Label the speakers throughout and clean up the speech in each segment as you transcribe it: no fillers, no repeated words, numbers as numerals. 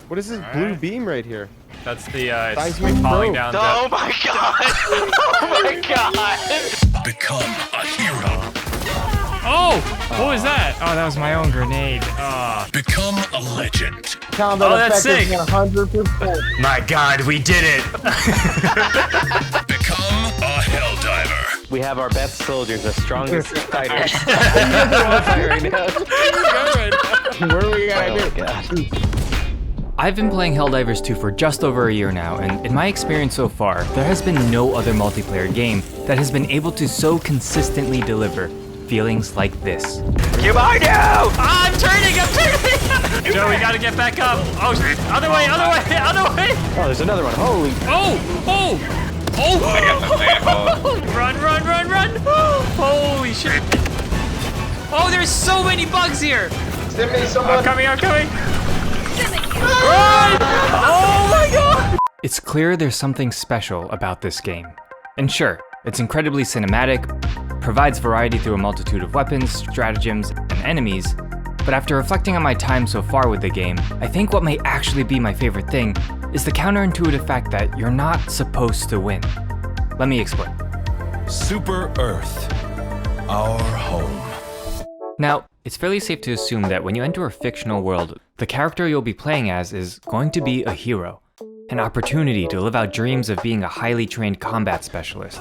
Speaker 1: What is this blue beam right here?
Speaker 2: That's the
Speaker 1: Seismic
Speaker 2: falling
Speaker 1: probe.
Speaker 2: down.
Speaker 3: Oh my god! Oh my god!
Speaker 4: Become a hero.
Speaker 5: Oh! What was that? Oh, that was my own grenade.
Speaker 4: Become a legend.
Speaker 1: Combat
Speaker 2: Oh, that's
Speaker 1: effect is
Speaker 2: sick.
Speaker 1: 100%.
Speaker 2: My god, we did it!
Speaker 4: Become a Helldiver.
Speaker 3: We have our best soldiers, the strongest fighters. Right now.
Speaker 1: What are we gonna
Speaker 3: Oh
Speaker 1: do?
Speaker 3: god.
Speaker 5: I've been playing Helldivers 2 for just over a year now, and in my experience so far, there has been no other multiplayer game that has been able to so consistently deliver feelings like this.
Speaker 3: Come on now!
Speaker 2: I'm turning! Joe, we gotta get back up! Oh, other way!
Speaker 3: Oh, there's another one. Holy.
Speaker 5: Oh!
Speaker 2: Run! Holy shit! Oh, there's so many bugs here! I'm coming! Run! Oh my god!
Speaker 5: It's clear there's something special about this game. And sure, it's incredibly cinematic, provides variety through a multitude of weapons, stratagems, and enemies, but after reflecting on my time so far with the game, I think what may actually be my favorite thing is the counterintuitive fact that you're not supposed to win. Let me explain.
Speaker 4: Super Earth. Our home.
Speaker 5: Now, it's fairly safe to assume that when you enter a fictional world, the character you'll be playing as is going to be a hero, an opportunity to live out dreams of being a highly trained combat specialist,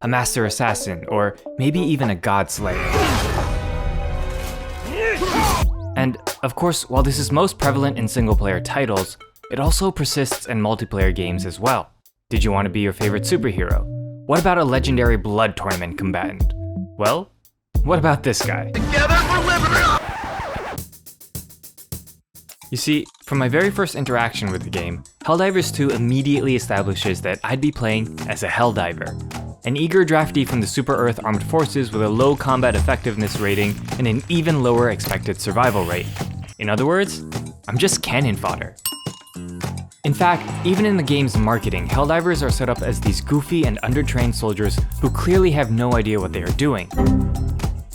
Speaker 5: a master assassin, or maybe even a god slayer. And of course, while this is most prevalent in single-player titles, it also persists in multiplayer games as well. Did you want to be your favorite superhero? What about a legendary blood tournament combatant? Well, what about this guy?
Speaker 3: Together for liberty!
Speaker 5: You see, from my very first interaction with the game, Helldivers 2 immediately establishes that I'd be playing as a Helldiver, an eager draftee from the Super Earth Armed Forces with a low combat effectiveness rating and an even lower expected survival rate. In other words, I'm just cannon fodder. In fact, even in the game's marketing, Helldivers are set up as these goofy and undertrained soldiers who clearly have no idea what they are doing.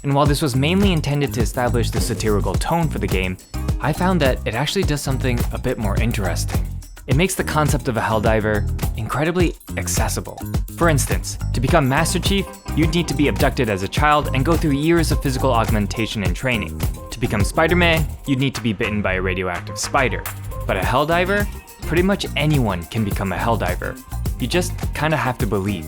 Speaker 5: And while this was mainly intended to establish the satirical tone for the game, I found that it actually does something a bit more interesting. It makes the concept of a Helldiver incredibly accessible. For instance, to become Master Chief, you'd need to be abducted as a child and go through years of physical augmentation and training. To become Spider-Man, you'd need to be bitten by a radioactive spider. But a Helldiver? Pretty much anyone can become a Helldiver. You just kinda have to believe.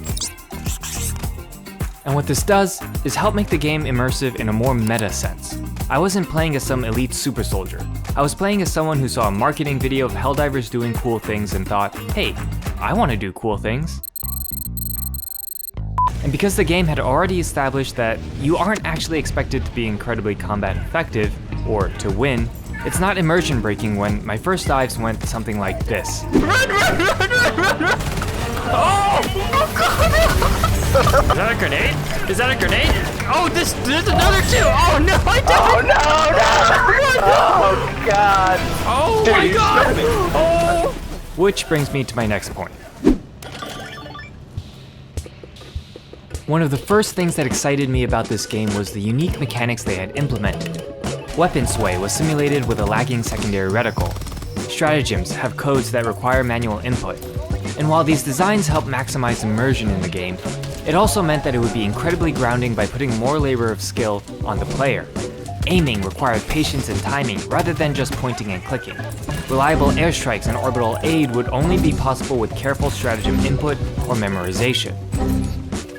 Speaker 5: And what this does is help make the game immersive in a more meta sense. I wasn't playing as some elite super soldier. I was playing as someone who saw a marketing video of Helldivers doing cool things and thought, hey, I want to do cool things. And because the game had already established that you aren't actually expected to be incredibly combat effective, or to win, it's not immersion breaking when my first dives went something like this.
Speaker 2: Run! Oh god! Is that a grenade? Oh, there's another two! Oh no, I died!
Speaker 3: Oh god!
Speaker 2: Oh
Speaker 3: Dude,
Speaker 2: my
Speaker 3: you
Speaker 2: god!
Speaker 3: shot me.
Speaker 2: Oh!
Speaker 5: Which brings me to my next point. One of the first things that excited me about this game was the unique mechanics they had implemented. Weapon sway was simulated with a lagging secondary reticle. Stratagems have codes that require manual input. And while these designs help maximize immersion in the game, it also meant that it would be incredibly grounding by putting more labor of skill on the player. Aiming required patience and timing rather than just pointing and clicking. Reliable airstrikes and orbital aid would only be possible with careful stratagem input or memorization.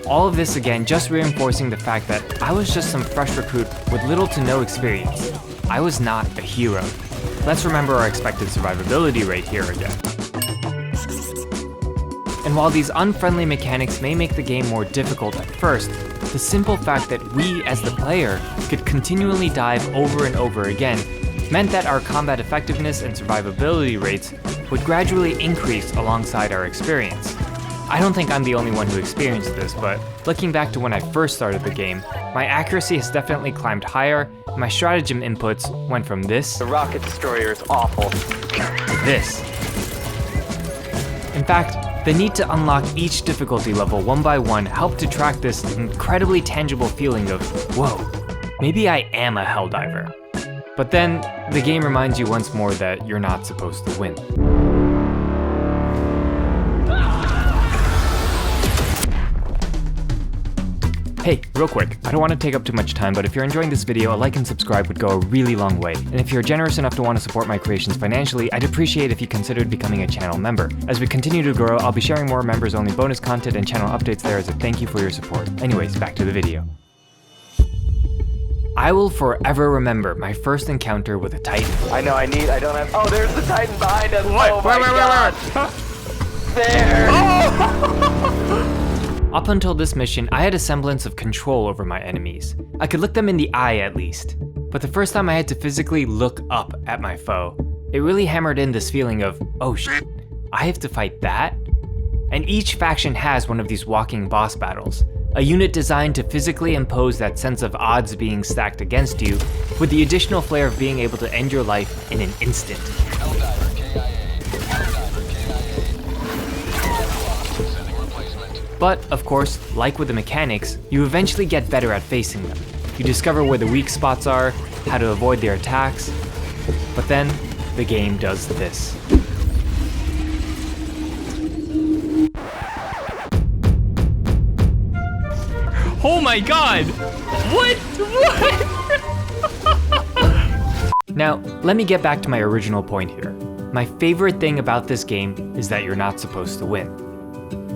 Speaker 5: All of this again just reinforcing the fact that I was just some fresh recruit with little to no experience. I was not a hero. Let's remember our expected survivability rate here again. And while these unfriendly mechanics may make the game more difficult at first, the simple fact that we, as the player, could continually dive over and over again meant that our combat effectiveness and survivability rates would gradually increase alongside our experience. I don't think I'm the only one who experienced this, but looking back to when I first started the game, my accuracy has definitely climbed higher, and my stratagem inputs went from this
Speaker 3: The rocket destroyer is awful.
Speaker 5: to this. In fact, the need to unlock each difficulty level one by one helped to track this incredibly tangible feeling of, whoa, maybe I am a Helldiver. But then, the game reminds you once more that you're not supposed to win. Hey, real quick, I don't want to take up too much time, but if you're enjoying this video, a like and subscribe would go a really long way. And if you're generous enough to want to support my creations financially, I'd appreciate if you considered becoming a channel member. As we continue to grow, I'll be sharing more members-only bonus content and channel updates there as a thank you for your support. Anyways, back to the video. I will forever remember my first encounter with a Titan.
Speaker 3: I don't have. Oh, there's the Titan behind us.
Speaker 2: What?
Speaker 3: Oh my God. There.
Speaker 5: Up until this mission, I had a semblance of control over my enemies. I could look them in the eye at least. But the first time I had to physically look up at my foe, it really hammered in this feeling of, oh shit, I have to fight that? And each faction has one of these walking boss battles, a unit designed to physically impose that sense of odds being stacked against you, with the additional flair of being able to end your life in an instant. But, of course, like with the mechanics, you eventually get better at facing them. You discover where the weak spots are, how to avoid their attacks, but then the game does this.
Speaker 2: Oh my god! What?
Speaker 5: Now, let me get back to my original point here. My favorite thing about this game is that you're not supposed to win.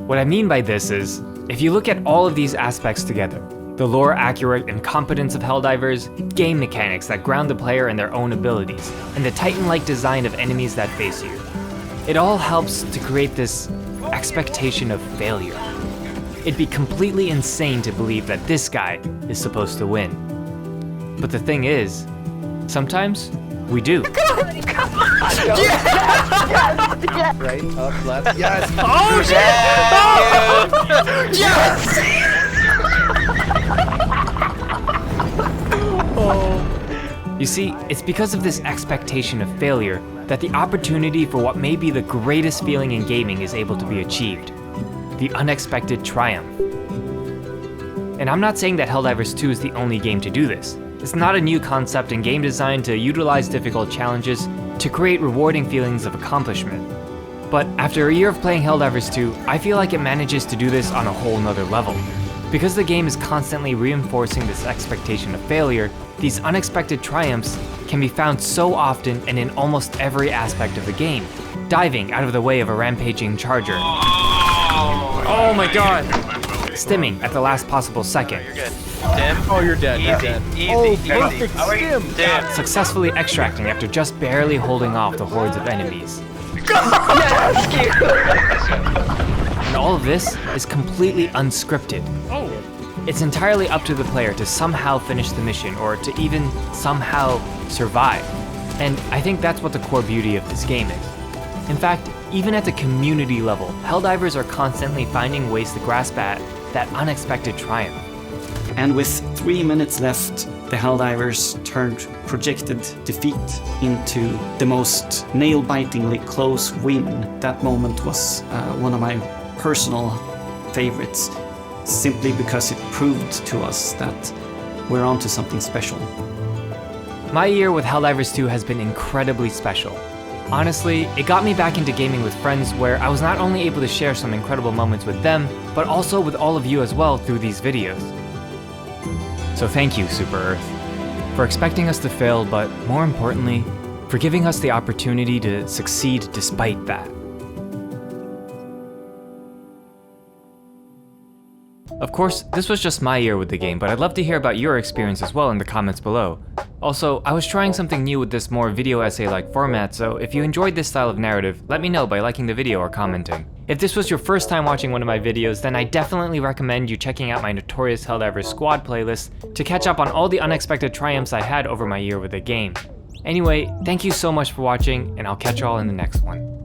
Speaker 5: What I mean by this is, if you look at all of these aspects together, the lore accurate and competence of Helldivers, game mechanics that ground the player in their own abilities, and the Titan-like design of enemies that face you, it all helps to create this expectation of failure. It'd be completely insane to believe that this guy is supposed to win. But the thing is, sometimes we do.
Speaker 1: Right, up, left. Yes!
Speaker 2: Oh shit!
Speaker 3: Yes!
Speaker 5: You see, it's because of this expectation of failure that the opportunity for what may be the greatest feeling in gaming is able to be achieved. The unexpected triumph. And I'm not saying that Helldivers 2 is the only game to do this. It's not a new concept in game design to utilize difficult challenges to create rewarding feelings of accomplishment. But after a year of playing Helldivers 2, I feel like it manages to do this on a whole nother level. Because the game is constantly reinforcing this expectation of failure, these unexpected triumphs can be found so often and in almost every aspect of the game. Diving out of the way of a rampaging charger.
Speaker 2: Oh my god!
Speaker 5: Stimming at the last possible second.
Speaker 3: You're good. Dim.
Speaker 1: Oh, you're dead.
Speaker 3: Easy.
Speaker 1: You're dead.
Speaker 3: Easy.
Speaker 1: Oh,
Speaker 3: Easy.
Speaker 1: perfect
Speaker 3: How are you?
Speaker 1: stim.
Speaker 3: Dim.
Speaker 5: Successfully extracting after just barely holding off the hordes of enemies.
Speaker 3: Yes, cute.
Speaker 5: And all of this is completely unscripted.
Speaker 2: Oh!
Speaker 5: It's entirely up to the player to somehow finish the mission or to even somehow survive. And I think that's what the core beauty of this game is. In fact, even at the community level, Helldivers are constantly finding ways to grasp at that unexpected triumph.
Speaker 6: And with 3 minutes left, the Helldivers turned projected defeat into the most nail-bitingly close win. That moment was one of my personal favorites, simply because it proved to us that we're onto something special.
Speaker 5: My year with Helldivers 2 has been incredibly special. Honestly, it got me back into gaming with friends where I was not only able to share some incredible moments with them, but also with all of you as well through these videos. So thank you, Super Earth, for expecting us to fail, but more importantly, for giving us the opportunity to succeed despite that. Of course, this was just my year with the game, but I'd love to hear about your experience as well in the comments below. Also, I was trying something new with this more video essay-like format, so if you enjoyed this style of narrative, let me know by liking the video or commenting. If this was your first time watching one of my videos, then I definitely recommend you checking out my Notorious Helldivers Squad playlist to catch up on all the unexpected triumphs I had over my year with the game. Anyway, thank you so much for watching, and I'll catch you all in the next one.